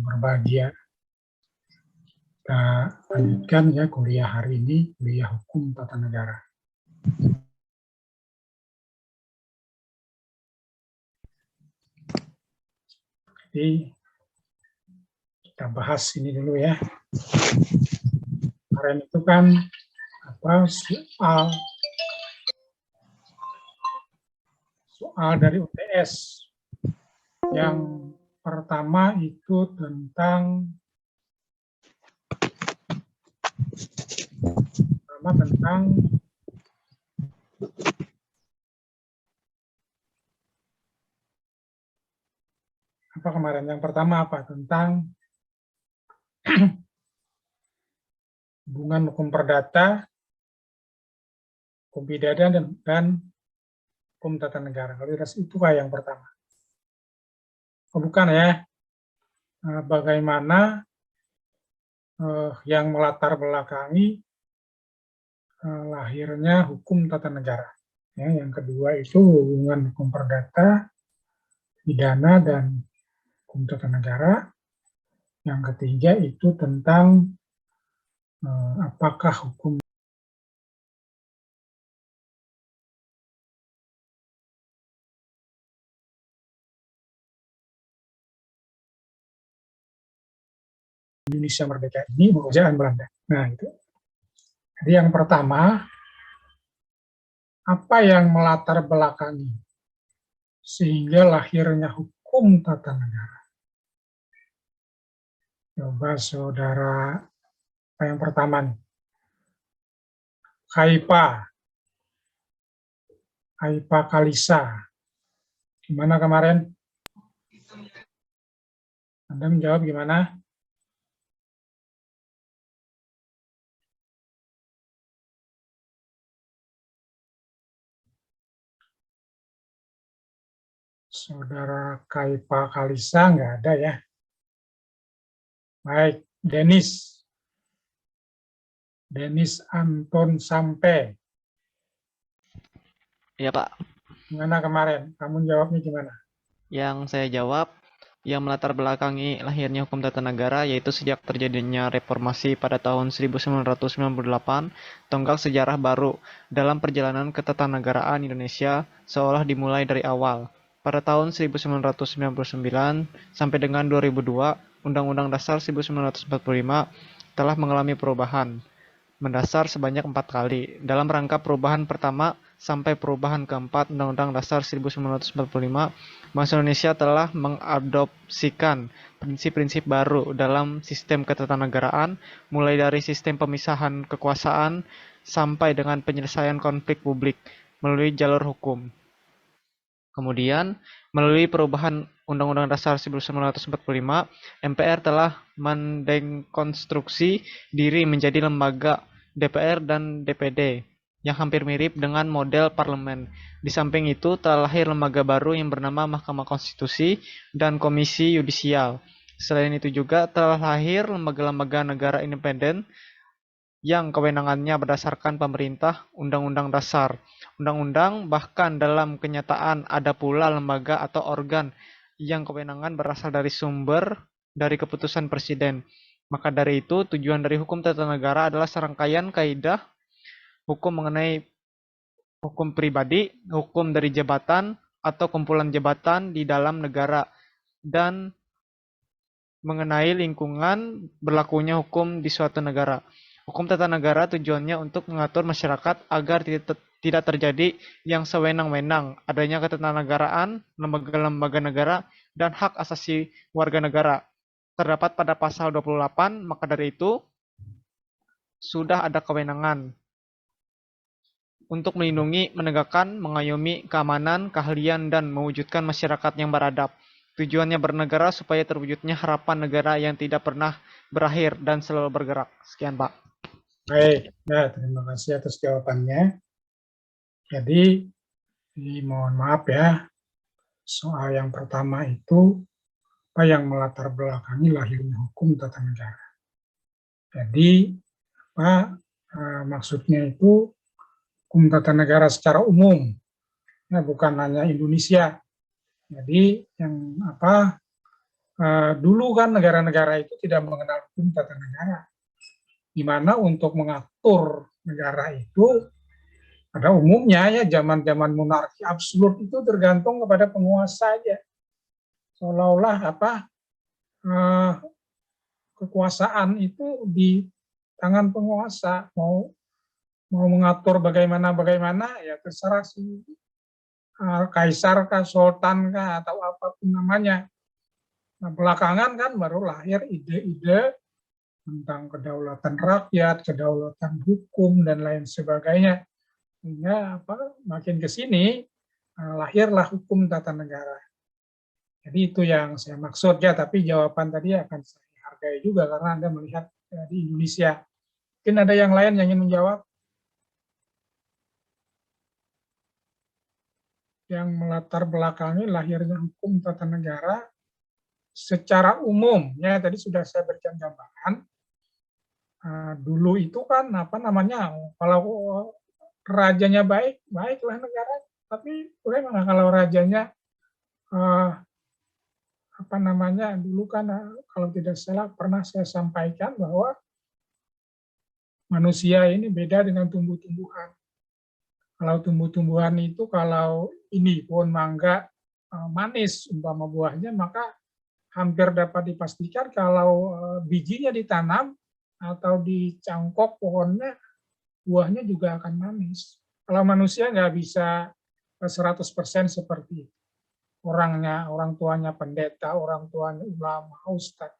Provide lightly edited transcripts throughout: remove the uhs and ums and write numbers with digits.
berbahagia. Kita lanjutkan ya kuliah hari ini, kuliah hukum tata negara. Jadi kita bahas ini dulu ya. Kemarin itu kan soal dari UTS. Yang pertama itu tentang apa kemarin? Yang pertama apa? Tentang hubungan hukum perdata, hukum pidana dan hukum tata negara. Kalau itu yang pertama. Oh, bukan ya. Bagaimana yang melatar belakangi lahirnya hukum tata negara. Ya, yang kedua itu hubungan hukum perdata, pidana dan hukum tata negara. Yang ketiga itu tentang apakah hukum Indonesia merdeka ini mengerjakan Belanda. Nah, itu. Jadi yang pertama, apa yang melatar belakangi sehingga lahirnya hukum tata negara? Coba saudara, yang pertama nih. Haipa Kalisa. Gimana kemarin? Anda menjawab gimana? Saudara Haipa Kalisa nggak ada ya? Baik, Denis Anton Sampe. Iya, Pak. Gimana kemarin? Kamu jawabnya gimana? Yang saya jawab, yang melatar belakangi lahirnya hukum tata negara yaitu sejak terjadinya reformasi pada tahun 1998, tonggak sejarah baru dalam perjalanan ketatanegaraan Indonesia seolah dimulai dari awal. Pada tahun 1999 sampai dengan 2002, Undang-Undang Dasar 1945 telah mengalami perubahan mendasar sebanyak 4 kali. Dalam rangka perubahan pertama sampai perubahan keempat Undang-Undang Dasar 1945, bangsa Indonesia telah mengadopsikan prinsip-prinsip baru dalam sistem ketatanegaraan, mulai dari sistem pemisahan kekuasaan sampai dengan penyelesaian konflik publik melalui jalur hukum. Kemudian, melalui perubahan Undang-Undang Dasar 1945, MPR telah mendekonstruksi diri menjadi lembaga DPR dan DPD yang hampir mirip dengan model parlemen. Di samping itu, telah lahir lembaga baru yang bernama Mahkamah Konstitusi dan Komisi Yudisial. Selain itu juga telah lahir lembaga-lembaga negara independen yang kewenangannya berdasarkan pemerintah, Undang-Undang Dasar, Undang-Undang, bahkan dalam kenyataan ada pula lembaga atau organ yang kewenangan berasal dari sumber dari keputusan Presiden. Maka dari itu, tujuan dari hukum tata negara adalah serangkaian kaidah hukum mengenai hukum pribadi, hukum dari jabatan, atau kumpulan jabatan di dalam negara, dan mengenai lingkungan berlakunya hukum di suatu negara. Hukum tata negara tujuannya untuk mengatur masyarakat agar tidak terjadi yang sewenang-wenang, adanya ketatanegaraan, lembaga-lembaga negara, dan hak asasi warga negara. Terdapat pada pasal 28, maka dari itu sudah ada kewenangan untuk melindungi, menegakkan, mengayomi keamanan, keahlian, dan mewujudkan masyarakat yang beradab. Tujuannya bernegara supaya terwujudnya harapan negara yang tidak pernah berakhir dan selalu bergerak. Sekian, Pak. Baik, nah, terima kasih atas jawabannya. Jadi, mohon maaf ya, soal yang pertama itu, apa yang melatar belakangi lahirnya hukum tata negara. Jadi, maksudnya itu hukum tata negara secara umum, ya, bukan hanya Indonesia. Jadi, yang Dulu kan negara-negara itu tidak mengenal hukum tata negara, di mana untuk mengatur negara itu pada umumnya ya zaman-zaman monarki absolut itu tergantung kepada penguasa aja. Seolah-olah eh, kekuasaan itu di tangan penguasa, mau mengatur bagaimana ya terserah si kaisar kah, sultan kah, atau apapun namanya. Nah, belakangan kan baru lahir ide-ide tentang kedaulatan rakyat, kedaulatan hukum, dan lain sebagainya. Sehingga makin ke sini lahirlah hukum tata negara. Jadi itu yang saya maksud ya, tapi jawaban tadi akan saya hargai juga karena Anda melihat di Indonesia. Mungkin ada yang lain yang ingin menjawab? Yang melatar belakangi lahirnya hukum tata negara secara umum, ya tadi sudah saya berikan gambaran. Dulu itu kan kalau rajanya baik, baiklah negara. Tapi bagaimana kalau rajanya dulu kan kalau tidak salah pernah saya sampaikan bahwa manusia ini beda dengan tumbuh-tumbuhan. Kalau tumbuh-tumbuhan itu kalau ini pohon mangga manis umpama buahnya, maka hampir dapat dipastikan kalau bijinya ditanam atau dicangkok pohonnya, buahnya juga akan manis. Kalau manusia nggak bisa 100% seperti itu. Orang tuanya pendeta, orang tuanya ulama, ustadz,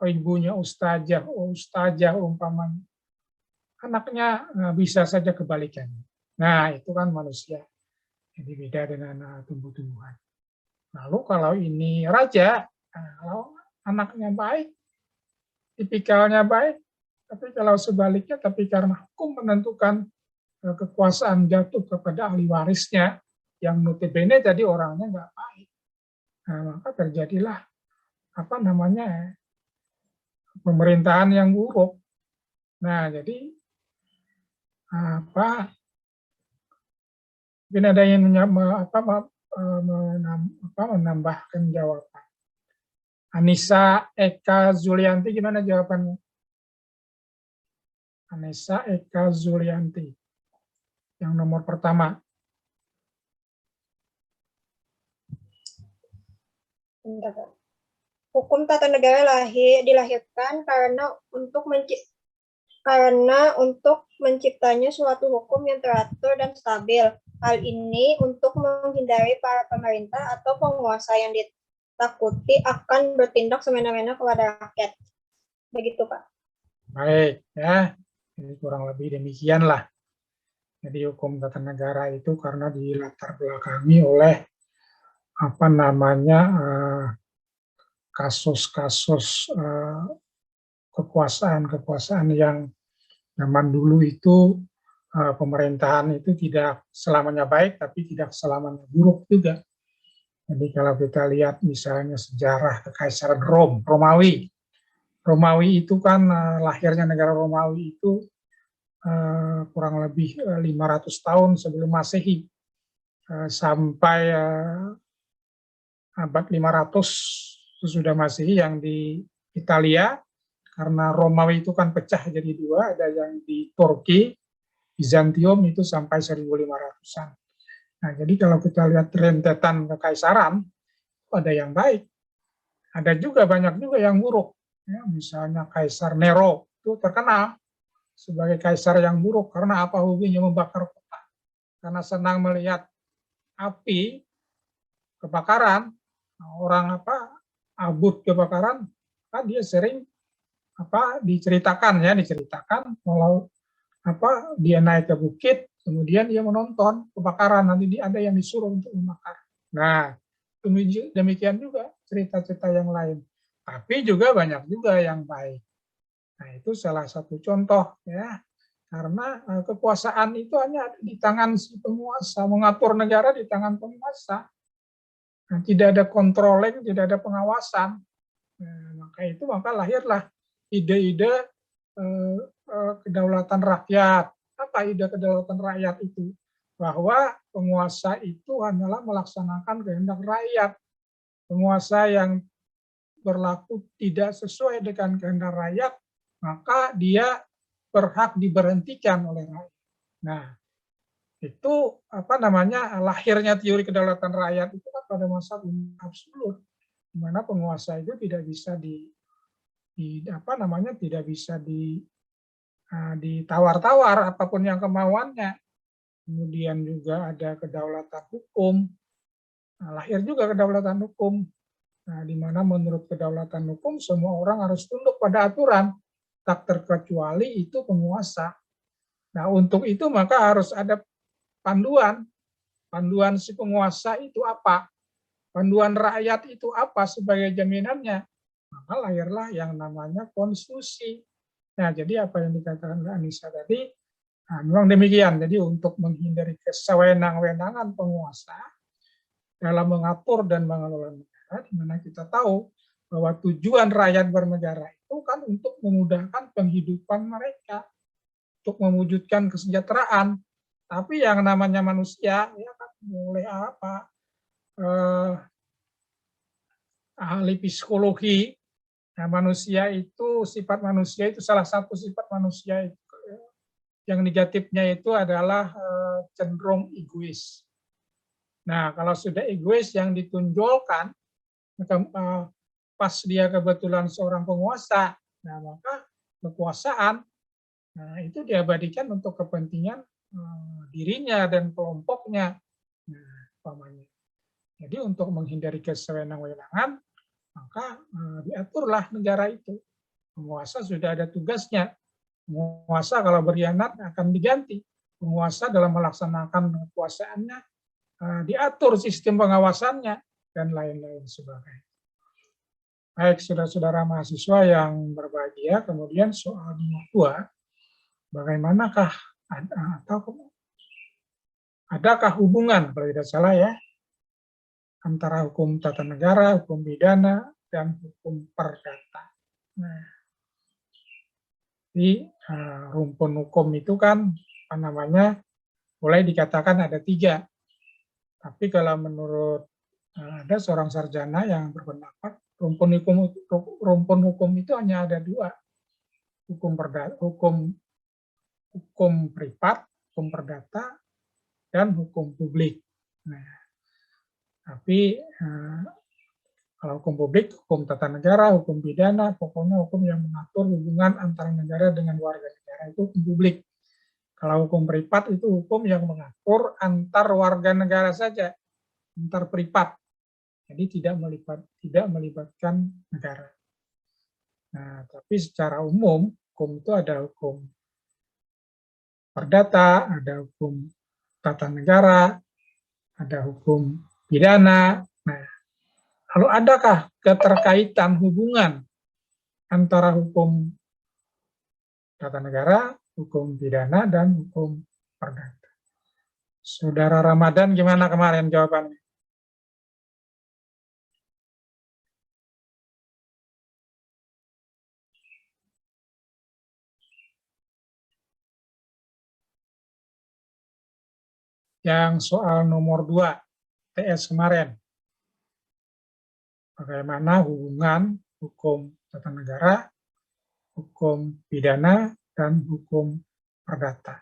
ibunya ustazah umpamanya. Anaknya bisa saja kebalikannya. Nah, itu kan manusia. Jadi beda dengan tumbuh-tumbuhan. Lalu kalau ini raja, kalau anaknya baik, tipikalnya baik, tapi kalau sebaliknya, tapi karena hukum menentukan kekuasaan jatuh kepada ahli warisnya, yang notabene tadi orangnya nggak baik, nah, maka terjadilah pemerintahan yang buruk. Nah, jadi mungkin ada yang menambahkan jawaban. Anissa Eka Zulianti, gimana jawabannya? Anissa Eka Zulianti, yang nomor pertama. Hukum tata negara dilahirkan karena untuk menciptanya suatu hukum yang teratur dan stabil. Hal ini untuk menghindari para pemerintah atau penguasa yang ditakuti akan bertindak semena-mena kepada rakyat. Begitu, Pak. Baik, ya. Ini kurang lebih demikianlah. Jadi hukum tata negara itu karena dilatar belakangi oleh kasus-kasus kekuasaan yang zaman dulu itu pemerintahan itu tidak selamanya baik, tapi tidak selamanya buruk juga. Jadi kalau kita lihat misalnya sejarah Kekaisaran Romawi itu kan lahirnya negara Romawi itu kurang lebih 500 tahun sebelum Masehi, sampai abad 500 sesudah Masehi yang di Italia, karena Romawi itu kan pecah jadi dua, ada yang di Turki, Bizantium itu sampai 1500-an. Nah, jadi kalau kita lihat rentetan kekaisaran, ada yang baik, ada juga banyak juga yang buruk. Ya, misalnya Kaisar Nero itu terkenal sebagai kaisar yang buruk karena apa? Hobinya membakar kota. Karena senang melihat api kebakaran, orang abut kebakaran, dia sering diceritakan kalau dia naik ke bukit, kemudian dia menonton kebakaran, nanti ada yang disuruh untuk membakar. Nah, demikian juga cerita-cerita yang lain. Tapi juga banyak juga yang baik. Nah, itu salah satu contoh ya. Karena kekuasaan itu hanya ada di tangan si penguasa, mengatur negara di tangan penguasa. Nah, tidak ada controlling, tidak ada pengawasan. Nah, maka lahirlah ide-ide kedaulatan rakyat. Apa ide kedaulatan rakyat itu? Bahwa penguasa itu hanyalah melaksanakan kehendak rakyat. Penguasa yang berlaku tidak sesuai dengan kehendak rakyat, maka dia berhak diberhentikan oleh rakyat. Nah, itu lahirnya teori kedaulatan rakyat itu kan pada masa absolut, di mana penguasa itu tidak bisa tidak bisa ditawar-tawar apapun yang kemauannya. Kemudian juga ada kedaulatan hukum. Nah, lahir juga kedaulatan hukum. Nah, di mana menurut kedaulatan hukum semua orang harus tunduk pada aturan, tak terkecuali itu penguasa. Nah, untuk itu maka harus ada panduan. Panduan si penguasa itu apa? Panduan rakyat itu apa sebagai jaminannya? Maka lahirlah yang namanya konstitusi. Nah, jadi apa yang dikatakan Mbak Anissa tadi, nah, memang demikian. Jadi untuk menghindari kesewenang-wenangan penguasa dalam mengatur dan mengelola negara, di mana kita tahu bahwa tujuan rakyat bernegara itu kan untuk memudahkan penghidupan mereka, untuk mewujudkan kesejahteraan. Tapi yang namanya manusia, ya kan boleh ahli psikologi, nah, sifat manusia itu salah satu sifat manusia itu, yang negatifnya itu adalah cenderung egois. Nah, kalau sudah egois yang ditonjolkan, pas dia kebetulan seorang penguasa, nah maka kekuasaan itu diabadikan untuk kepentingan dirinya dan kelompoknya. Nah, umpamanya. Jadi untuk menghindari kesewenang-wenangan, maka diaturlah negara itu. Penguasa sudah ada tugasnya. Penguasa kalau berkhianat akan diganti. Penguasa dalam melaksanakan kekuasaannya diatur sistem pengawasannya dan lain-lain sebagainya. Baik, saudara-saudara mahasiswa yang berbahagia, kemudian soal nomor 2, bagaimanakah adakah hubungan, kalau tidak salah ya, antara hukum tata negara, hukum pidana, dan hukum perdata. Nah, di rumpun hukum itu kan, boleh dikatakan ada 3. Tapi kalau menurut ada seorang sarjana yang berpendapat rumpun hukum itu hanya ada 2, hukum privat, hukum perdata, dan hukum publik. Nah, tapi kalau hukum publik, hukum tata negara, hukum pidana, pokoknya hukum yang mengatur hubungan antara negara dengan warga negara itu hukum publik. Kalau hukum privat itu hukum yang mengatur antar warga negara saja, antar privat. Jadi tidak melibatkan negara. Nah, tapi secara umum, hukum itu ada hukum perdata, ada hukum tata negara, ada hukum pidana. Nah, lalu adakah keterkaitan hubungan antara hukum tata negara, hukum pidana, dan hukum perdata? Saudara Ramadan, gimana kemarin jawabannya? Yang soal nomor 2, TS kemarin. Bagaimana hubungan hukum tata negara, hukum pidana, dan hukum perdata.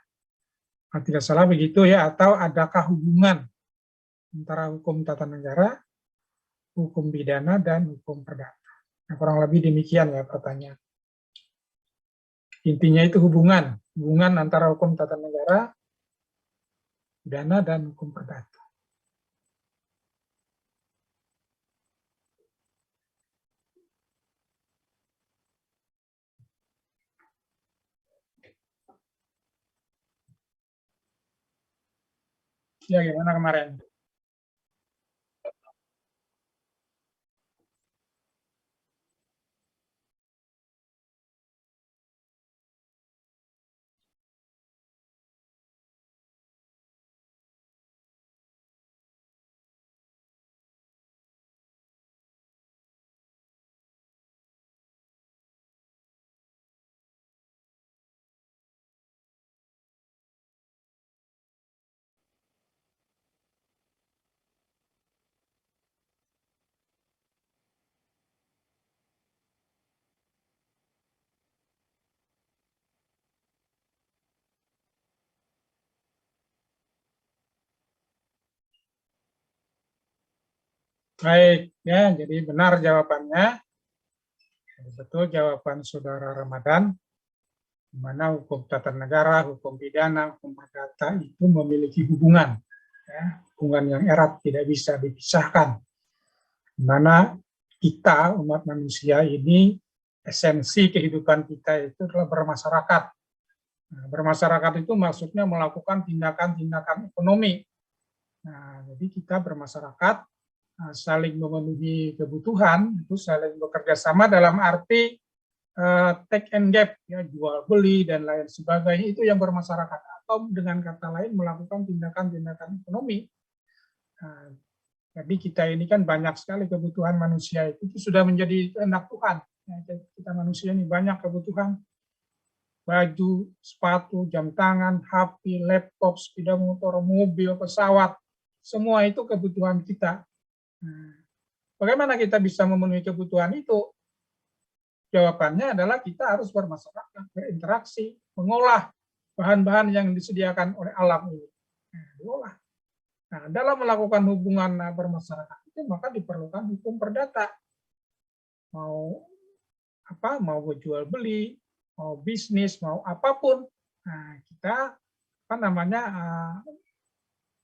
Nah, tidak salah begitu ya, atau adakah hubungan antara hukum tata negara, hukum pidana, dan hukum perdata. Nah, kurang lebih demikian ya pertanyaan. Intinya itu hubungan antara hukum tata negara, pidana, dan hukum perdata. Ya, gimana kemarin? Baik, ya, jadi benar jawabannya. Jadi betul jawaban saudara Ramadan, di mana hukum tata negara, hukum pidana, hukum perdata itu memiliki hubungan, ya, hubungan yang erat, tidak bisa dipisahkan. Di mana kita, umat manusia ini, esensi kehidupan kita itu adalah bermasyarakat. Nah, bermasyarakat itu maksudnya melakukan tindakan-tindakan ekonomi. Nah, jadi kita bermasyarakat, saling memenuhi kebutuhan, itu saling bekerja sama dalam arti take and gap, ya, jual beli dan lain sebagainya, itu yang bermasyarakat, atau dengan kata lain melakukan tindakan-tindakan ekonomi. Nah, jadi kita ini kan banyak sekali kebutuhan manusia itu sudah menjadi kehendak Tuhan. Ya, kita manusia ini banyak kebutuhan, baju, sepatu, jam tangan, HP, laptop, sepeda motor, mobil, pesawat, semua itu kebutuhan kita. Nah, bagaimana kita bisa memenuhi kebutuhan itu? Jawabannya adalah kita harus bermasyarakat, berinteraksi, mengolah bahan-bahan yang disediakan oleh alam ini. Nah, diolah. Nah, dalam melakukan hubungan bermasyarakat itu maka diperlukan hukum perdata. Mau apa? Mau jual beli, mau bisnis, mau apapun. Nah, kita apa namanya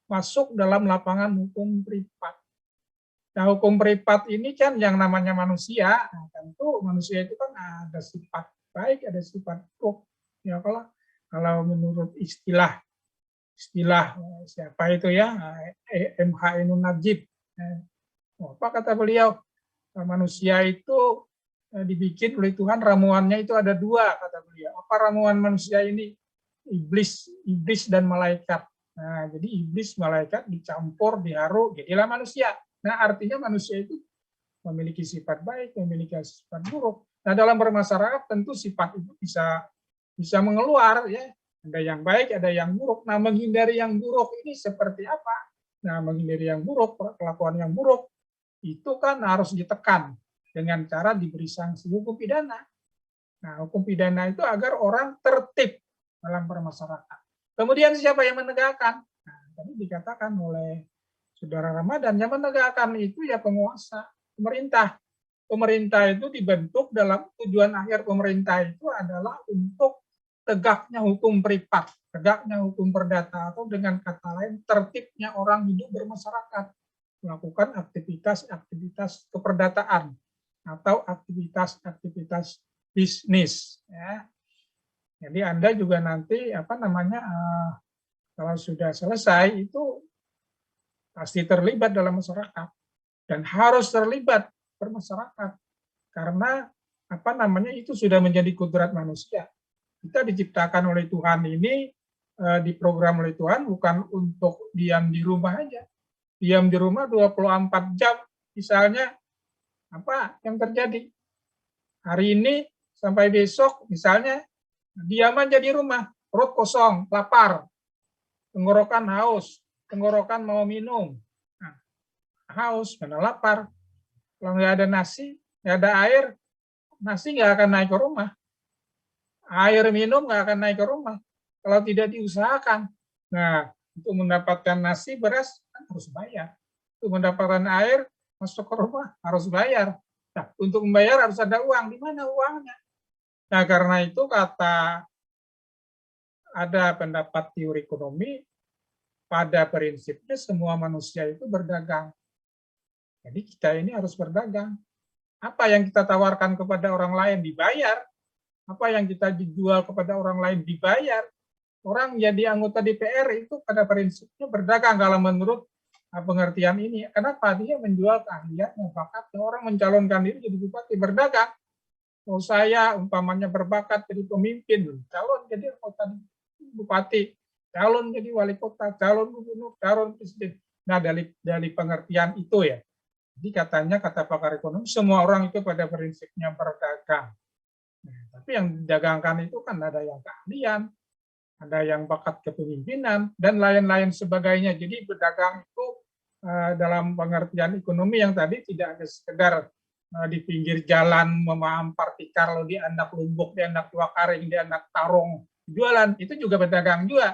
masuk dalam lapangan hukum privat. Nah, hukum privat ini kan yang namanya manusia, nah, tentu manusia itu kan ada sifat baik, ada sifat buruk. Ya, kalau menurut istilah siapa itu ya, M.H. Ainun Najib. Apa kata beliau? Manusia itu dibikin oleh Tuhan, ramuannya itu ada dua, kata beliau. Apa ramuan manusia ini? Iblis dan malaikat. Nah, jadi iblis, malaikat dicampur, diharu, jadilah manusia. Nah, artinya manusia itu memiliki sifat baik, memiliki sifat buruk. Nah, dalam bermasyarakat tentu sifat itu bisa mengeluar, ya. Ada yang baik, ada yang buruk. Nah, menghindari yang buruk ini seperti apa? Nah, menghindari yang buruk, perlakuan yang buruk, itu kan harus ditekan dengan cara diberi sanksi hukum pidana. Nah, hukum pidana itu agar orang tertib dalam bermasyarakat. Kemudian siapa yang menegakkan? Nah, tadi dikatakan oleh Saudara Ramadan, yang menegakkan itu ya penguasa, pemerintah. Pemerintah itu dibentuk dalam tujuan akhir pemerintah itu adalah untuk tegaknya hukum privat, tegaknya hukum perdata, atau dengan kata lain tertibnya orang hidup bermasyarakat, melakukan aktivitas-aktivitas keperdataan atau aktivitas-aktivitas bisnis. Ya. Jadi Anda juga nanti kalau sudah selesai itu pasti terlibat dalam masyarakat dan harus terlibat bermasyarakat karena itu sudah menjadi kodrat manusia. Kita diciptakan oleh Tuhan ini, diprogram oleh Tuhan bukan untuk diam di rumah aja. Diam di rumah 24 jam, misalnya apa yang terjadi? Hari ini sampai besok misalnya diam aja di rumah, perut kosong, lapar, tenggorokan haus, tenggorokan mau minum. Nah, haus karena lapar. Kalau nggak ada nasi, nggak ada air, nasi nggak akan naik ke rumah. Air minum nggak akan naik ke rumah kalau tidak diusahakan. Nah, untuk mendapatkan nasi, beras kan harus bayar. Untuk mendapatkan air, masuk ke rumah harus bayar. Nah, untuk membayar harus ada uang. Di mana uangnya? Nah, karena itu ada pendapat teori ekonomi, pada prinsipnya semua manusia itu berdagang. Jadi kita ini harus berdagang. Apa yang kita tawarkan kepada orang lain dibayar, apa yang kita dijual kepada orang lain dibayar. Orang jadi anggota DPR itu pada prinsipnya berdagang kalau menurut pengertian ini. Kenapa? Dia menjual keahliannya, bakatnya. Orang mencalonkan diri jadi bupati, berdagang. Kalau saya umpamanya berbakat jadi pemimpin, calon jadi anggota bupati, calon jadi wali kota, calon gubernur, calon presiden. Nah, dari pengertian itu ya. Jadi katanya, kata pakar ekonomi, semua orang itu pada prinsipnya berdagang. Nah, tapi yang didagangkan itu kan ada yang keahlian, ada yang bakat kepemimpinan, dan lain-lain sebagainya. Jadi berdagang itu dalam pengertian ekonomi yang tadi tidak ada sekedar di pinggir jalan memampar tikar, di anak lumbuk, di anak tua karing, di anak tarung, jualan, itu juga berdagang juga.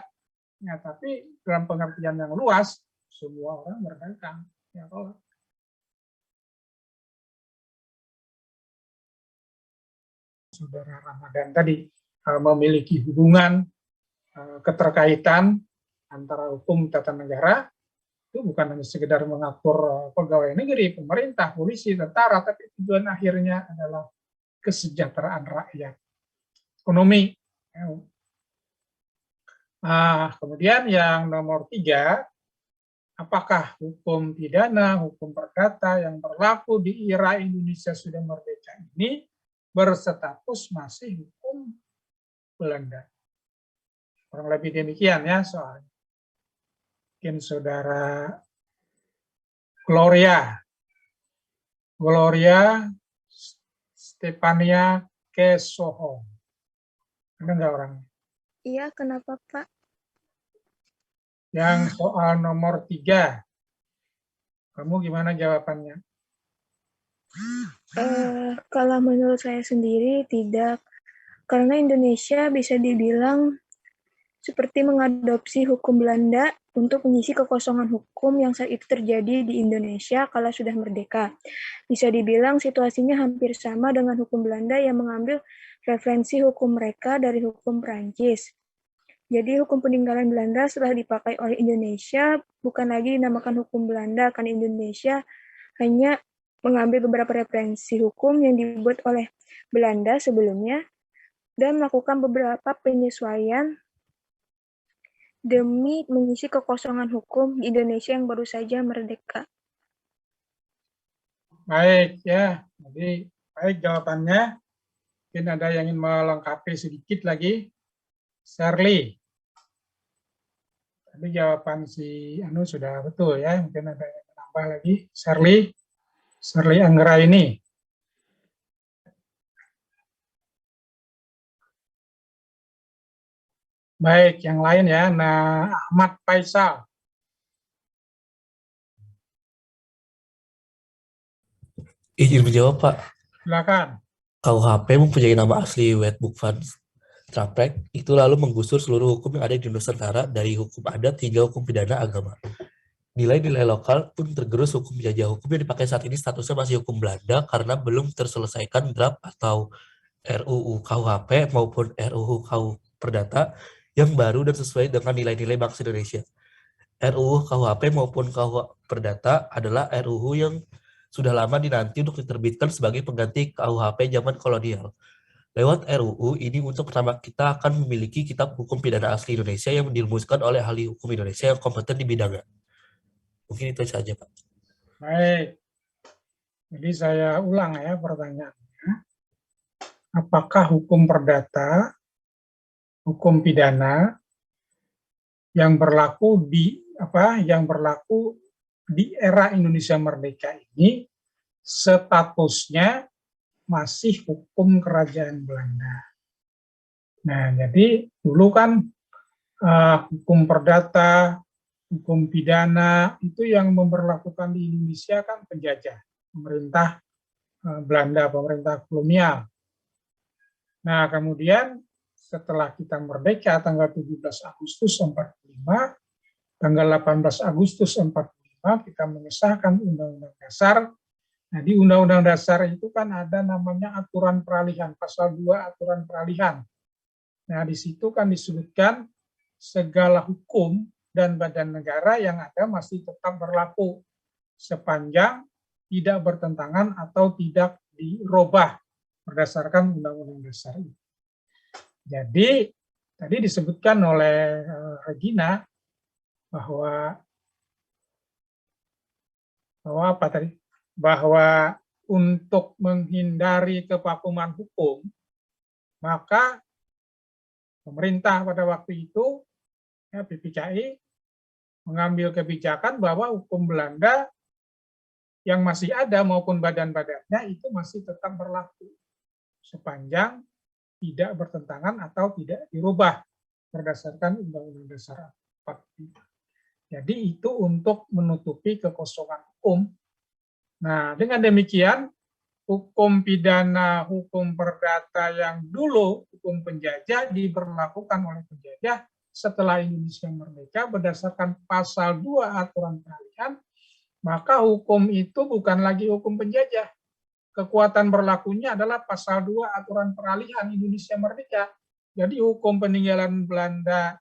Ya, tapi dalam pengertian yang luas, semua orang berdagang. Ya, kalau Saudara Ramadan tadi, memiliki hubungan keterkaitan antara hukum tata negara, itu bukan hanya sekedar mengatur pegawai negeri, pemerintah, polisi, tentara, tapi tujuan akhirnya adalah kesejahteraan rakyat, ekonomi. Kemudian yang nomor 3, apakah hukum pidana, hukum perdata yang berlaku di era Indonesia sudah merdeka ini berstatus masih hukum Belanda? Kurang lebih demikian ya soalnya. Mungkin saudara Gloria Stefania Kesoho. Ada nggak orangnya? Iya, kenapa Pak? Yang soal nomor 3, kamu gimana jawabannya? Kalau menurut saya sendiri tidak, karena Indonesia bisa dibilang seperti mengadopsi hukum Belanda untuk mengisi kekosongan hukum yang saat itu terjadi di Indonesia kala sudah merdeka. Bisa dibilang situasinya hampir sama dengan hukum Belanda yang mengambil referensi hukum mereka dari hukum Prancis. Jadi hukum peninggalan Belanda setelah dipakai oleh Indonesia bukan lagi dinamakan hukum Belanda, karena Indonesia hanya mengambil beberapa referensi hukum yang dibuat oleh Belanda sebelumnya dan melakukan beberapa penyesuaian demi mengisi kekosongan hukum di Indonesia yang baru saja merdeka. Baik ya, jadi baik jawabannya. Mungkin ada yang ingin melengkapi sedikit lagi. Shirley. Tadi jawaban si Anu sudah betul ya, mungkin ada yang menambah lagi. Shirley Anggra ini. Baik, yang lain ya. Nah, Ahmad Faisal. Izin menjawab, Pak. Silakan. KUHP mempunyai nama asli Wetboek van Straffrecht, itu lalu menggusur seluruh hukum yang ada di Nusantara dari hukum adat hingga hukum pidana agama. Nilai-nilai lokal pun tergerus hukum penjajah. Hukum yang dipakai saat ini statusnya masih hukum Belanda karena belum terselesaikan draft atau RUU KUHP maupun RUU KU Perdata yang baru dan sesuai dengan nilai-nilai bangsa Indonesia. RUU KUHP maupun KU Perdata adalah RUU yang sudah lama dinanti untuk diterbitkan sebagai pengganti KUHP zaman kolonial. Lewat RUU ini untuk pertama kita akan memiliki kitab hukum pidana asli Indonesia yang dirumuskan oleh ahli hukum Indonesia yang kompeten di bidangnya. Mungkin itu saja, Pak. Baik. Jadi saya ulang ya pertanyaannya. Apakah hukum perdata, hukum pidana yang berlaku di era Indonesia merdeka ini statusnya masih hukum kerajaan Belanda? Nah, jadi dulu kan hukum perdata, hukum pidana itu yang memberlakukan di Indonesia kan penjajah, pemerintah Belanda, pemerintah kolonial. Nah, kemudian setelah kita merdeka tanggal 17 Agustus 45, tanggal 18 Agustus 45 kita mengesahkan Undang-Undang Dasar. Nah, di Undang-Undang Dasar itu kan ada namanya aturan peralihan, pasal 2 aturan peralihan. Nah, di situ kan disebutkan segala hukum dan badan negara yang ada masih tetap berlaku sepanjang tidak bertentangan atau tidak dirubah berdasarkan Undang-Undang Dasar itu. Jadi, tadi disebutkan oleh Regina bahwa untuk menghindari kevakuman hukum, maka pemerintah pada waktu itu, ya, PPKI, mengambil kebijakan bahwa hukum Belanda yang masih ada maupun badan-badannya itu masih tetap berlaku sepanjang tidak bertentangan atau tidak dirubah berdasarkan Undang-Undang Dasar 45. Jadi itu untuk menutupi kekosongan hukum. Nah, dengan demikian hukum pidana, hukum perdata yang dulu hukum penjajah diberlakukan oleh penjajah setelah Indonesia merdeka berdasarkan pasal 2 aturan peralihan, maka hukum itu bukan lagi hukum penjajah. kekuatan berlakunya adalah pasal 2 aturan peralihan Indonesia Merdeka. Jadi hukum peninggalan Belanda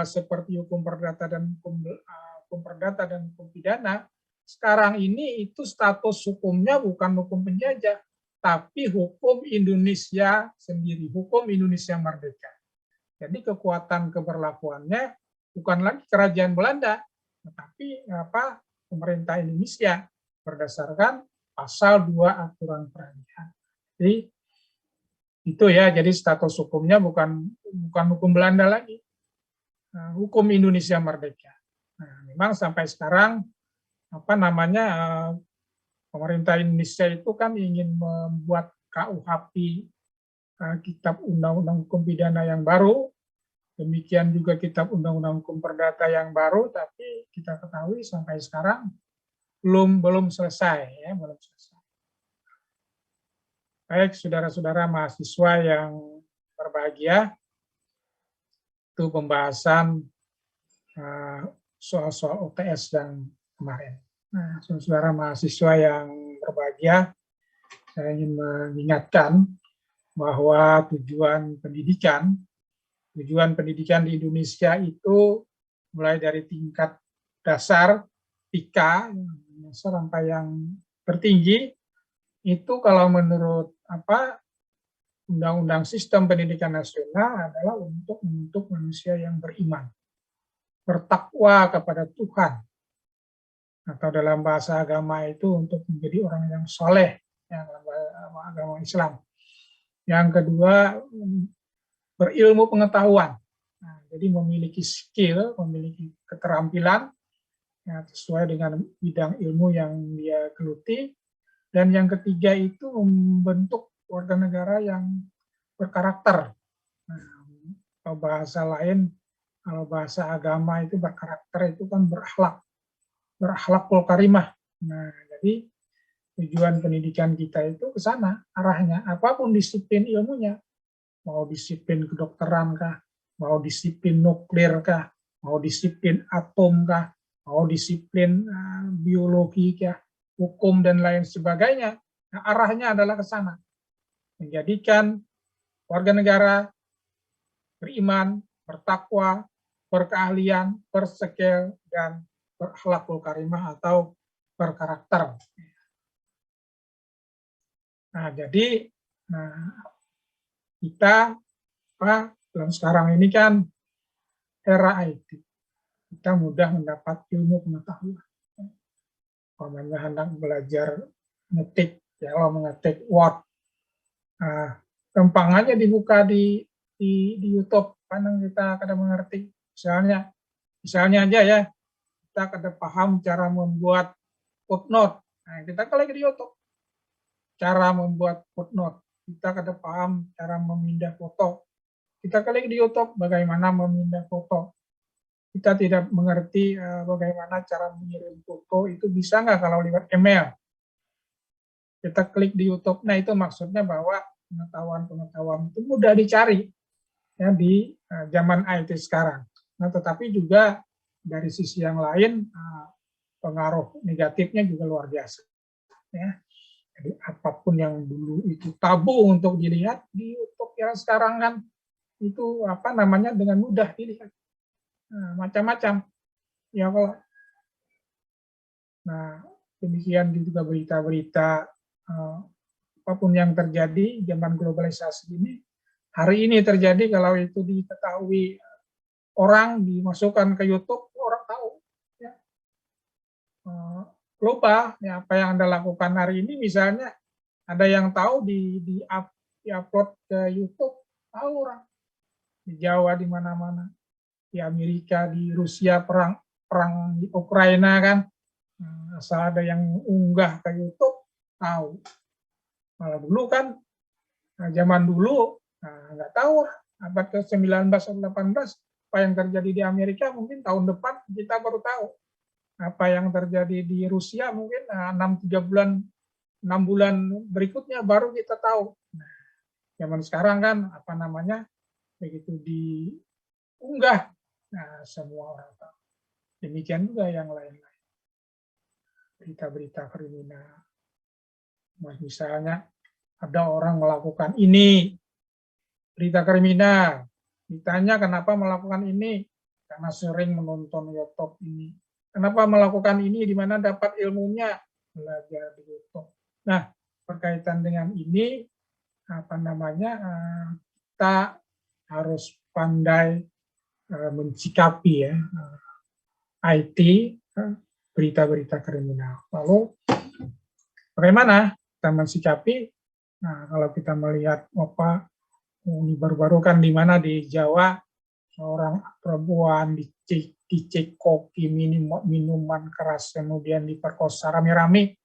seperti hukum perdata dan hukum pidana sekarang ini itu status hukumnya bukan hukum penjajah, tapi hukum Indonesia sendiri, hukum Indonesia Merdeka. Jadi kekuatan keberlakuannya bukan lagi kerajaan Belanda, tetapi pemerintah Indonesia berdasarkan pasal 2 aturan peralihan. Jadi itu ya, jadi status hukumnya bukan hukum Belanda lagi, hukum Indonesia Merdeka. Nah, memang sampai sekarang pemerintah Indonesia itu kan ingin membuat KUHP, Kitab Undang-Undang Hukum Pidana yang baru, demikian juga Kitab Undang-Undang Hukum Perdata yang baru, tapi kita ketahui sampai sekarang belum selesai, ya, belum selesai. Baik, saudara-saudara mahasiswa yang berbahagia, itu pembahasan soal-soal OTS yang kemarin. Nah, saudara mahasiswa yang berbahagia, saya ingin mengingatkan bahwa tujuan pendidikan di Indonesia itu mulai dari tingkat dasar, TK, sampai yang tertinggi, itu kalau menurut Undang-Undang Sistem Pendidikan Nasional adalah untuk membentuk manusia yang beriman, bertakwa kepada Tuhan, atau dalam bahasa agama itu untuk menjadi orang yang soleh, yang agama Islam. Yang kedua, berilmu pengetahuan. Nah, jadi memiliki skill, memiliki keterampilan ya, sesuai dengan bidang ilmu yang dia geluti. Dan yang ketiga itu membentuk warga negara yang berkarakter. Nah, kalau bahasa lain, kalau bahasa agama itu berkarakter itu kan berakhlakul karimah. Nah, jadi tujuan pendidikan kita itu ke sana arahnya, apapun disiplin ilmunya, mau disiplin kedokteran kah, mau disiplin nuklir kah, mau disiplin atom kah, mau disiplin biologi kah, hukum dan lain sebagainya. Nah, arahnya adalah ke sana, menjadikan warga negara beriman, bertakwa, berkeahlian, berskill, dan berakhlakul karimah atau berkarakter. Nah, jadi kita dalam sekarang ini kan era IT, kita mudah mendapat ilmu pengetahuan. Kalau hendak belajar ngetik, ya mengetik Word, gampang aja dibuka di YouTube, kadang kita kadang mengerti. Misalnya aja ya, kita kadang paham cara membuat footnote. Nah, kita klik di YouTube, cara membuat footnote. Kita kadang paham cara memindah foto. Kita klik di YouTube bagaimana memindah foto. Kita tidak mengerti bagaimana cara mengirim foto, itu bisa nggak kalau lewat email. Kita klik di YouTube. Nah, itu maksudnya bahwa pengetahuan itu mudah dicari ya di zaman IT sekarang. Nah, tetapi juga dari sisi yang lain pengaruh negatifnya juga luar biasa. Ya. Jadi apapun yang dulu itu tabu untuk dilihat di YouTube ya sekarang kan itu dengan mudah dilihat. Nah, macam-macam. Ya kalau demikian juga berita-berita apapun yang terjadi zaman globalisasi ini, hari ini terjadi kalau itu diketahui orang, dimasukkan ke YouTube, orang tahu. Ya. Global, ya, apa yang Anda lakukan hari ini, misalnya ada yang tahu di-upload ke YouTube, tahu orang. Di Jawa, di mana-mana. Di Amerika, di Rusia, perang di Ukraina kan, asal ada yang unggah ke YouTube, tahu. Malah dulu kan, zaman dulu, nggak tahu, abad ke-19 atau 18, apa yang terjadi di Amerika mungkin tahun depan kita baru tahu. Apa yang terjadi di Rusia mungkin 6 bulan berikutnya baru kita tahu. Nah, zaman sekarang kan begitu diunggah, semua orang tahu. Demikian juga yang lain-lain. Berita-berita kriminal, Misalnya ada orang melakukan ini, berita kriminal, ditanya kenapa melakukan ini, karena sering menonton YouTube ini. Kenapa melakukan ini, di mana dapat ilmunya, belajar di YouTube. Nah, berkaitan dengan ini, kita harus pandai mensikapi ya IT, berita-berita kriminal. Lalu bagaimana kita mensikapi? Nah, kalau kita melihat ini baru-baru kan di mana di Jawa seorang perempuan dicekoki minuman keras, kemudian diperkosa rame-rame,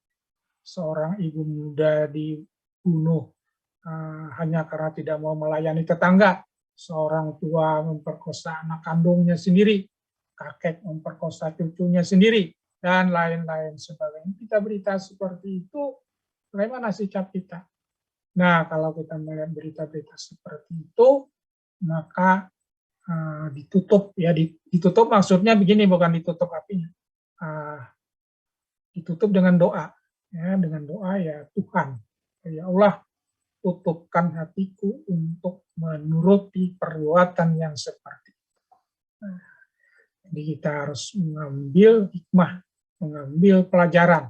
seorang ibu muda dibunuh hanya karena tidak mau melayani tetangga, seorang tua memperkosa anak kandungnya sendiri, kakek memperkosa cucunya sendiri, dan lain-lain sebagainya. Berita-berita seperti itu, bagaimana sikap kita? Nah, kalau kita melihat berita-berita seperti itu, maka ditutup ya, ditutup maksudnya begini, bukan ditutup apinya, ditutup dengan doa ya, dengan doa ya Tuhan, ya Allah, tutupkan hatiku untuk menuruti perbuatan yang seperti itu. Nah, jadi kita harus mengambil hikmah, mengambil pelajaran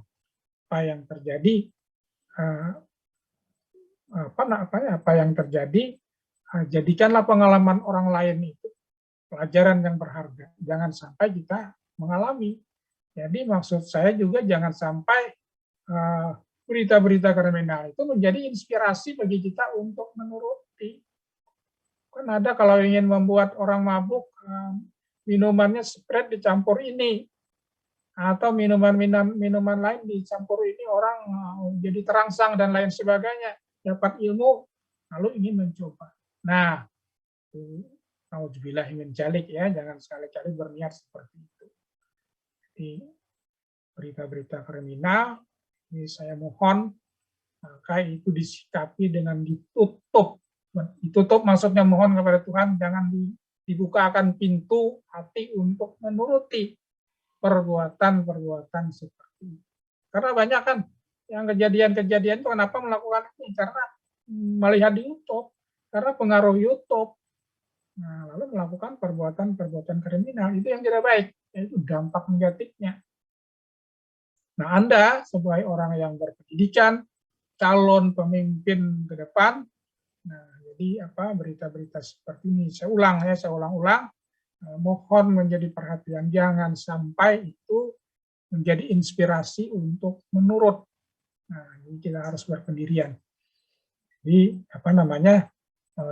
apa yang terjadi, apa yang terjadi, jadikanlah pengalaman orang lain itu pelajaran yang berharga. Jangan sampai kita mengalami. Jadi maksud saya juga jangan sampai berita-berita kriminal itu menjadi inspirasi bagi kita untuk menuruti. Kan ada kalau ingin membuat orang mabuk, minumannya Sprite dicampur ini, atau minuman lain dicampur ini, orang jadi terangsang dan lain sebagainya, dapat ilmu, lalu ingin mencoba. Nah, nauzubillah min dzalik ya, jangan sekali-kali berniat seperti itu. Jadi berita-berita kriminal, ini saya mohon, maka itu disikapi dengan ditutup. Ditutup maksudnya mohon kepada Tuhan, jangan dibukakan pintu hati untuk menuruti perbuatan-perbuatan seperti itu. Karena banyak kan yang kejadian-kejadian itu kenapa melakukan ini? Karena melihat di YouTube, karena pengaruh YouTube. Nah, lalu melakukan perbuatan-perbuatan kriminal, itu yang tidak baik, yaitu dampak negatifnya. Nah, Anda sebagai orang yang berpendidikan, calon pemimpin ke depan, nah, jadi berita-berita seperti ini, saya ulang-ulang, mohon menjadi perhatian, jangan sampai itu menjadi inspirasi untuk menurut. Nah, ini kita harus berpendirian. Jadi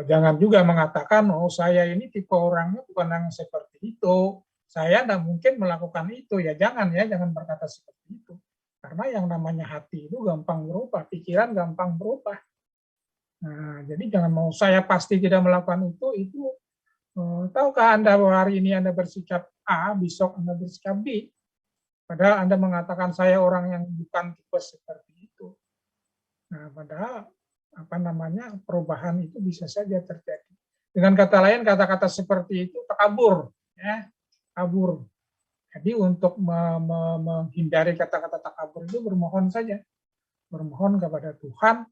jangan juga mengatakan, oh saya ini tipe orangnya bukan yang seperti itu, saya tidak mungkin melakukan itu. Ya jangan berkata seperti itu. Karena yang namanya hati itu gampang berubah, pikiran gampang berubah. Nah, jadi jangan mau saya pasti tidak melakukan itu. Tahukah Anda bahwa hari ini Anda bersikap A, besok Anda bersikap B? Padahal Anda mengatakan saya orang yang bukan tipe seperti itu. Nah, padahal perubahan itu bisa saja terjadi. Dengan kata lain, kata-kata seperti itu takabur, ya, kabur. Jadi untuk menghindari kata-kata takabur itu bermohon saja, bermohon kepada Tuhan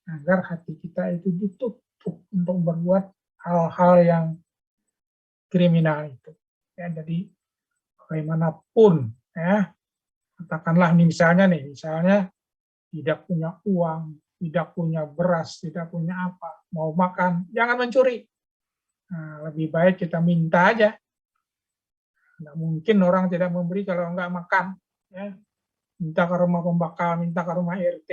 agar hati kita itu ditutup untuk berbuat hal-hal yang kriminal itu. Ya, jadi bagaimanapun, ya, katakanlah misalnya tidak punya uang, tidak punya beras, tidak punya apa, mau makan, jangan mencuri. Nah, lebih baik kita minta aja. Nggak mungkin orang tidak memberi kalau nggak makan. Ya. Minta ke rumah pembakal, minta ke rumah RT,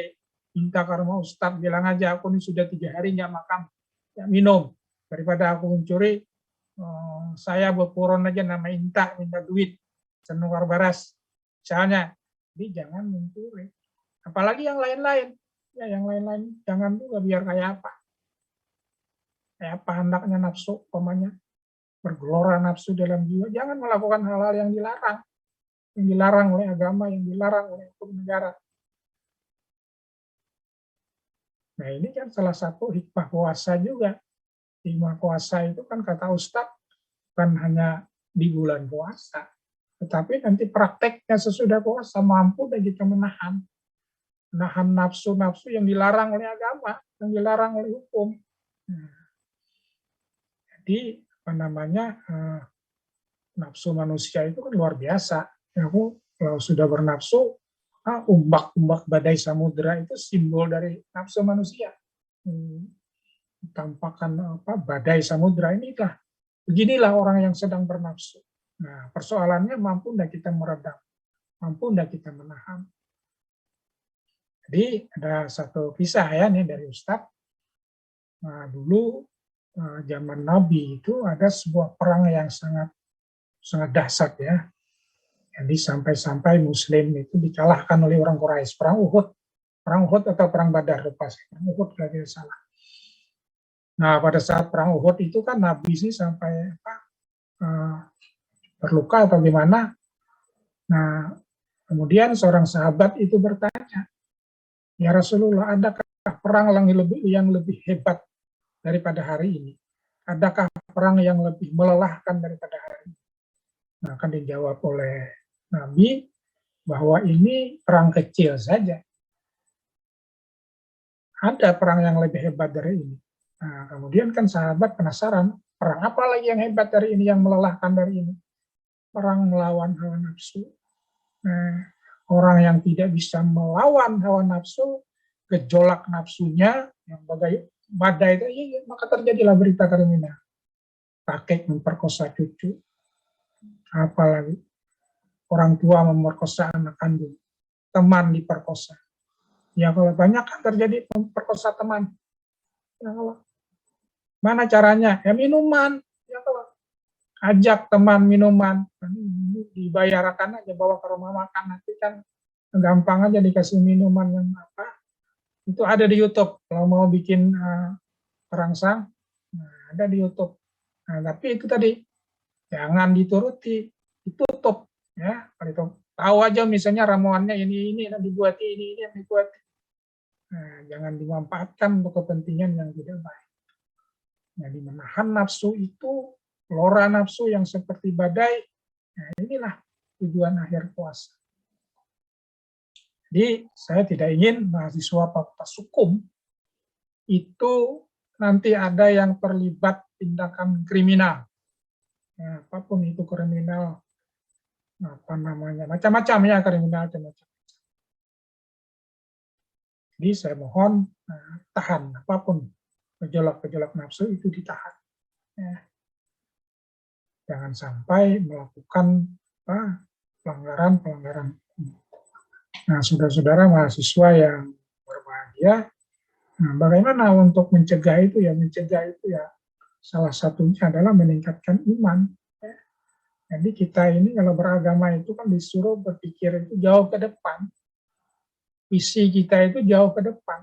minta ke rumah ustadz, bilang aja aku ini sudah 3 hari nggak makan, ya minum. Daripada aku mencuri, saya berpuron aja nama minta duit, senukar baras. Misalnya, jadi jangan mencuri. Apalagi yang lain-lain. Ya, yang lain-lain jangan juga biar kayak apa. Kayak apa hendaknya nafsu, bergelora nafsu dalam jiwa. Jangan melakukan hal-hal yang dilarang oleh agama, yang dilarang oleh hukum negara. Nah, ini kan salah satu hikmah puasa juga. Hikmah puasa itu kan kata Ustadz, bukan hanya di bulan puasa, tetapi nanti prakteknya sesudah puasa mampu dan kita menahan. menahan nafsu-nafsu yang dilarang oleh agama, yang dilarang oleh hukum. Nah, jadi apa namanya, nafsu manusia itu kan luar biasa. Aku kalau sudah bernafsu, umbak-umbak badai samudera itu simbol dari nafsu manusia. Tampakan badai samudera inilah. Beginilah orang yang sedang bernafsu. Nah, persoalannya mampu tidak kita meredam, mampu tidak kita menahan. Jadi ada satu kisah ya nih dari Ustadz. Nah, dulu zaman Nabi itu ada sebuah perang yang sangat dahsyat ya. Jadi sampai-sampai Muslim itu dikalahkan oleh orang Quraisy. Perang Uhud atau perang Badar, lupa saya. Perang Uhud kalau tidak salah. Nah, pada saat perang Uhud itu kan Nabi sih sampai terluka atau gimana. Nah, kemudian seorang sahabat itu bertanya, "Ya Rasulullah, adakah perang yang lebih hebat daripada hari ini? Adakah perang yang lebih melelahkan daripada hari ini?" Nah, akan dijawab oleh Nabi bahwa ini perang kecil saja. Ada perang yang lebih hebat dari ini. Nah, kemudian kan sahabat penasaran, perang apa lagi yang hebat dari ini, yang melelahkan dari ini? Perang melawan hawa nafsu. Nah, orang yang tidak bisa melawan hawa nafsu, gejolak nafsunya, yang bagai badai itu, maka terjadilah berita kriminal. Kakek memperkosa cucu, apalagi orang tua memerkosa anak kandung, teman diperkosa. Ya kalau banyak kan terjadi memperkosa teman. Ya kalau mana caranya? Ya minuman. Ya kalau ajak teman minuman, dibayarkan aja, bawa ke rumah makan, nanti kan gampang aja dikasih minuman yang apa. Itu ada di YouTube. Kalau mau bikin perangsang, ada di YouTube. Nah, tapi itu tadi jangan dituruti, ditutup ya. Kalau itu tahu aja misalnya ramuannya ini dibuat ini yang dibuat. Nah, jangan dimanfaatkan untuk kepentingan yang tidak baik. Jadi menahan nafsu itu, flora nafsu yang seperti badai. Nah, inilah tujuan akhir puasa. Jadi saya tidak ingin mahasiswa fakultas hukum itu nanti ada yang terlibat tindakan kriminal. Nah, apapun itu kriminal, apa namanya, macam-macam ya kriminal, macam-macam. Jadi saya mohon tahan apapun gejolak-gejolak nafsu itu ditahan. Ya. Jangan sampai melakukan pelanggaran-pelanggaran. Nah, saudara-saudara mahasiswa yang berbahagia, bagaimana untuk mencegah itu ya? Mencegah itu ya salah satunya adalah meningkatkan iman. Ya. Jadi kita ini kalau beragama itu kan disuruh berpikir itu jauh ke depan. Visi kita itu jauh ke depan.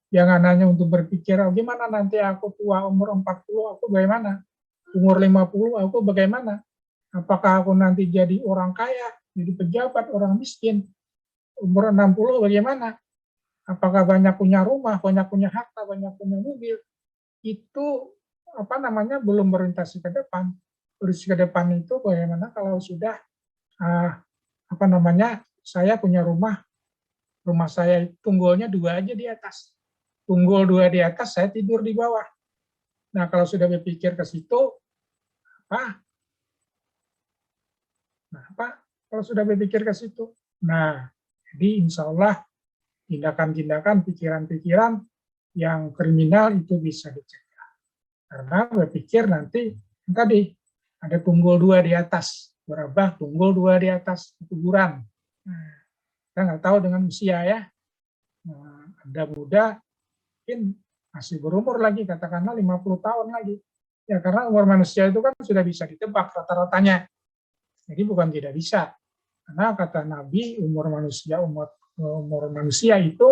Jangan hanya untuk berpikir, gimana nanti aku tua, umur 40, aku bagaimana? Umur 50, aku bagaimana? Apakah aku nanti jadi orang kaya, jadi pejabat, orang miskin? Umur 60 bagaimana? Apakah banyak punya rumah, banyak punya harta, banyak punya mobil? Itu belum berorientasi ke depan. Orientasi ke depan itu bagaimana kalau sudah saya punya rumah saya tunggulnya 2 aja di atas. Tunggul 2 di atas, saya tidur di bawah. Nah, kalau sudah berpikir ke situ, kalau sudah berpikir ke situ? Nah, jadi insya Allah tindakan-tindakan, pikiran-pikiran yang kriminal itu bisa dicegah. Karena berpikir nanti tadi ada tunggul 2 di atas, berubah tunggul 2 di atas kuburan. Nah, kita nggak tahu dengan usia ya. Nah, ada muda mungkin masih berumur lagi, katakanlah 50 tahun lagi. Ya karena umur manusia itu kan sudah bisa ditebak rata-ratanya. Jadi bukan tidak bisa. Karena kata Nabi, umur manusia itu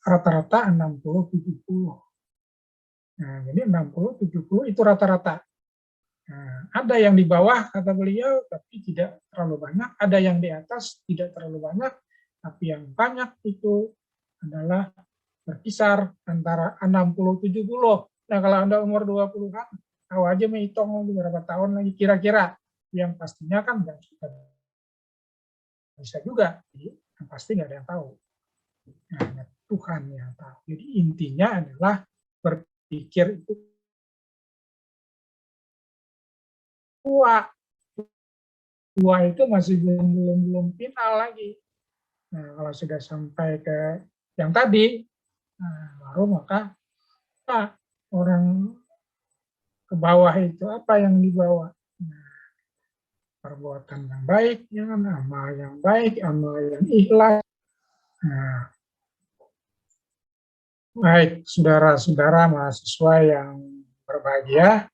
rata-rata 60-70. Nah, jadi 60-70 itu rata-rata. Nah, ada yang di bawah, kata beliau, tapi tidak terlalu banyak. Ada yang di atas, tidak terlalu banyak. Tapi yang banyak itu adalah berkisar antara 60-70. Nah, kalau Anda umur 20-an, tahu aja menghitung berapa tahun lagi kira-kira. Yang pastinya kan nggak bisa juga. Jadi, yang pasti nggak ada yang tahu. Hanya Tuhan yang tahu. Jadi intinya adalah berpikir itu tua. Tua itu masih belum final lagi. Nah, kalau sudah sampai ke yang tadi, nah, baru maka orang ke bawah itu apa yang dibawa? Nah, perbuatan yang baik, amal yang baik, amal yang ikhlas. Nah, baik, saudara-saudara mahasiswa yang berbahagia,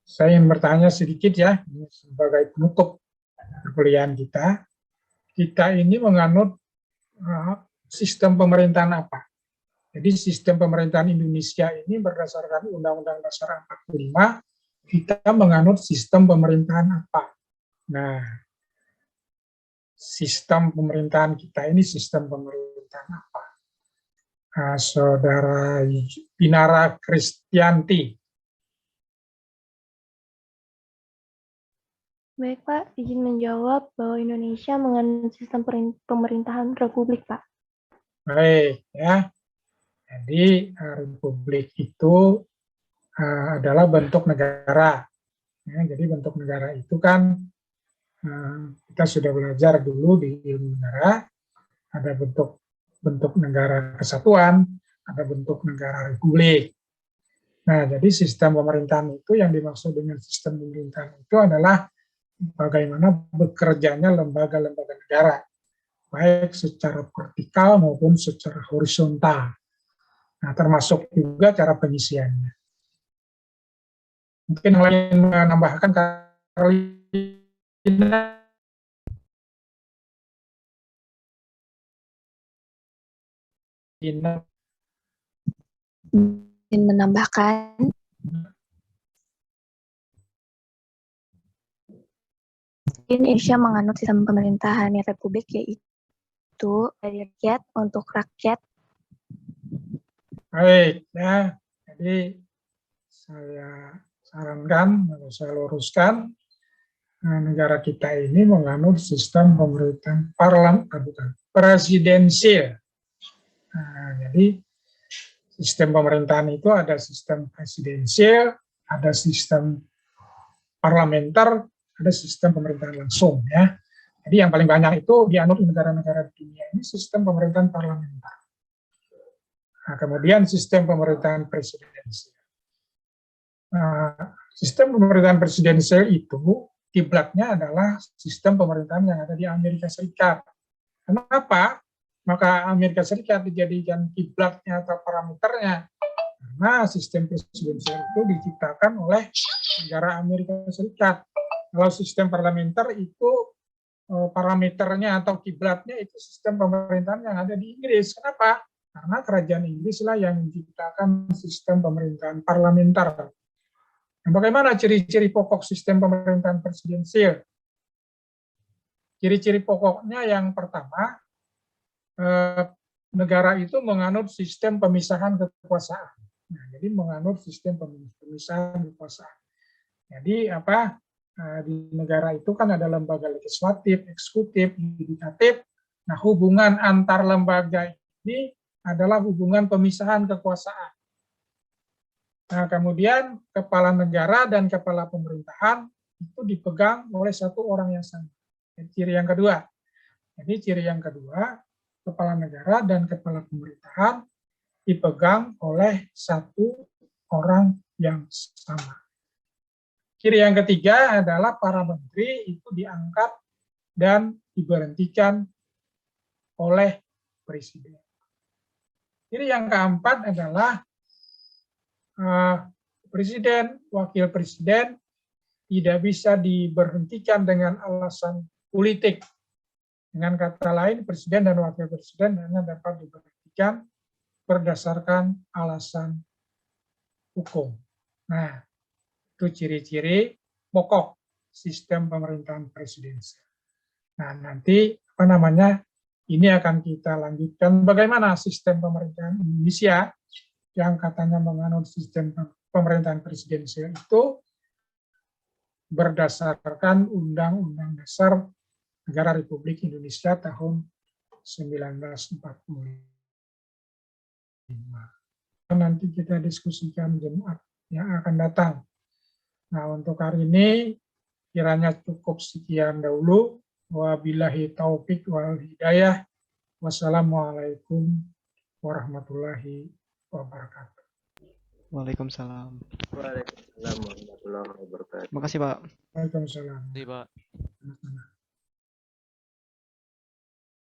saya ingin bertanya sedikit ya, sebagai penutup perkuliahan kita. Kita ini menganut sistem pemerintahan apa? Jadi sistem pemerintahan Indonesia ini berdasarkan Undang-Undang Dasar 45, kita menganut sistem pemerintahan apa? Nah, sistem pemerintahan kita ini sistem pemerintahan apa? Saudara Pinara Kristianti. Baik Pak, izin menjawab bahwa Indonesia menganut sistem pemerintahan republik Pak. Baik, ya. Jadi republik itu adalah bentuk negara. Ya, jadi bentuk negara itu kan kita sudah belajar dulu di ilmu negara, ada bentuk negara kesatuan, ada bentuk negara republik. Nah, jadi sistem pemerintahan itu yang dimaksud dengan sistem pemerintahan itu adalah bagaimana bekerjanya lembaga-lembaga negara, baik secara vertikal maupun secara horizontal. Nah, termasuk juga cara pengisiannya. Mungkin yang lain menambahkan, Karolina. Ingin menambahkan, Indonesia menganut sistem pemerintahan republik yaitu dari rakyat untuk rakyat. Baik, ya. Jadi saya sarankan, atau saya luruskan, negara kita ini menganut sistem pemerintahan presidensial. Nah, jadi sistem pemerintahan itu ada sistem presidensial, ada sistem parlementer, ada sistem pemerintahan langsung, ya. Jadi yang paling banyak itu dianut negara-negara di dunia ini sistem pemerintahan parlementer. Nah, kemudian sistem pemerintahan presidensial. Sistem pemerintahan presidensial itu kiblatnya adalah sistem pemerintahan yang ada di Amerika Serikat. Kenapa? Maka Amerika Serikat dijadikan kiblatnya atau parameternya karena sistem presidensial itu diciptakan oleh negara Amerika Serikat. Kalau sistem parlementer itu parameternya atau kiblatnya itu sistem pemerintahan yang ada di Inggris. Kenapa? Karena kerajaan Inggris lah yang menciptakan sistem pemerintahan parlementer. Nah, bagaimana ciri-ciri pokok sistem pemerintahan presidensial? Ciri-ciri pokoknya yang pertama, negara itu menganut sistem pemisahan kekuasaan. Nah, jadi menganut sistem pemisahan kekuasaan. Jadi di negara itu kan ada lembaga legislatif, eksekutif, yudikatif. Nah, hubungan antar lembaga ini adalah hubungan pemisahan kekuasaan. Nah, kemudian kepala negara dan kepala pemerintahan itu dipegang oleh satu orang yang sama. Ciri yang kedua. Jadi ciri yang kedua, kepala negara dan kepala pemerintahan dipegang oleh satu orang yang sama. Ciri yang ketiga adalah para menteri itu diangkat dan diberhentikan oleh presiden. Ciri yang keempat adalah presiden, wakil presiden tidak bisa diberhentikan dengan alasan politik. Dengan kata lain, presiden dan wakil presiden hanya dapat diberhentikan berdasarkan alasan hukum. Nah, itu ciri-ciri pokok sistem pemerintahan presidensial. Nah, nanti ini akan kita lanjutkan bagaimana sistem pemerintahan Indonesia yang katanya menganut sistem pemerintahan presidensial itu berdasarkan Undang-Undang Dasar Negara Republik Indonesia tahun 1945. Nanti kita diskusikan Jumat yang akan datang. Nah, untuk hari ini kiranya cukup sekian dahulu. Wabillahi taufik wal hidayah. Wassalamualaikum warahmatullahi wabarakatuh. Waalaikumsalam. Waalaikumsalam warahmatullahi wabarakatuh. Terima kasih, Pak. Waalaikumsalam. Terima kasih, Pak.